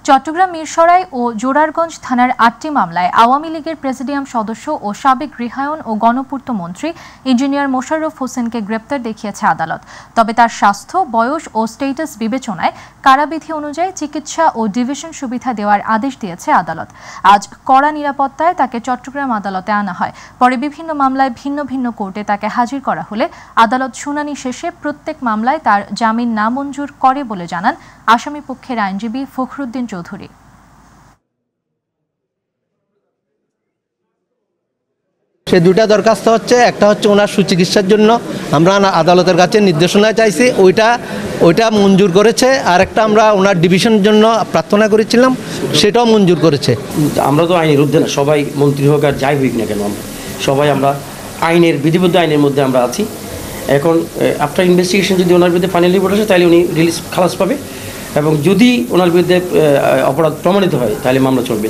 চট্টগ্রাম মিরসরাই ও জোরারগঞ্জ থানার ৮টি মামলায় আওয়ামী লীগের প্রেসিডিয়াম সদস্য ও সাবেক গৃহায়ন ও গণপূর্ত মন্ত্রী ইঞ্জিনিয়ার মোশাররফ হোসেনকে গ্রেপ্তার দেখিয়েছে আদালত। তবে তার স্বাস্থ্য, বয়স ও স্ট্যাটাস বিবেচনায় কারাবিধি অনুযায়ী চিকিৎসা ও ডিভিশন সুবিধা দেওয়ার আদেশ দিয়েছে আদালত। আজ কড়া নিরাপত্তায় তাকে চট্টগ্রাম আদালতে আনা হয়। পরে বিভিন্ন মামলায় ভিন্ন ভিন্ন কোর্টে তাকে হাজির করা হলে আদালত শুনানি শেষে প্রত্যেক মামলায় তার জামিন নামঞ্জুর করে বলে জানান আসামি পক্ষের আইনজীবী ফখরুদ্দিন চৌধুরী। সে দুটা দরখাস্ত হচ্ছে, একটা হচ্ছে ওনার সুচিকিৎসার জন্য আমরা আদালতের কাছে নির্দেশনা চাইছি, ওইটা মঞ্জুর করেছে। আর একটা আমরা ওনার ডিভিশনের জন্য প্রার্থনা করেছিলাম, সেটাও মঞ্জুর করেছে। আমরা তো আইনের ঊর্ধ্বে না, সবাই মন্ত্রী হোক আর যাই হইক না কেন, আমরা আইনের বিধিবদ্ধ আইনের মধ্যে আমরা আছি। এখন আফটার ইনভেস্টিগেশন যদি ওনার বিরুদ্ধে ফাইনাল রিপোর্ট আসে তাহলে উনি খালাস পাবে, এবং যদি ওনার বিরুদ্ধে অপরাধ প্রমাণিত হয় তাহলে মামলা চলবে।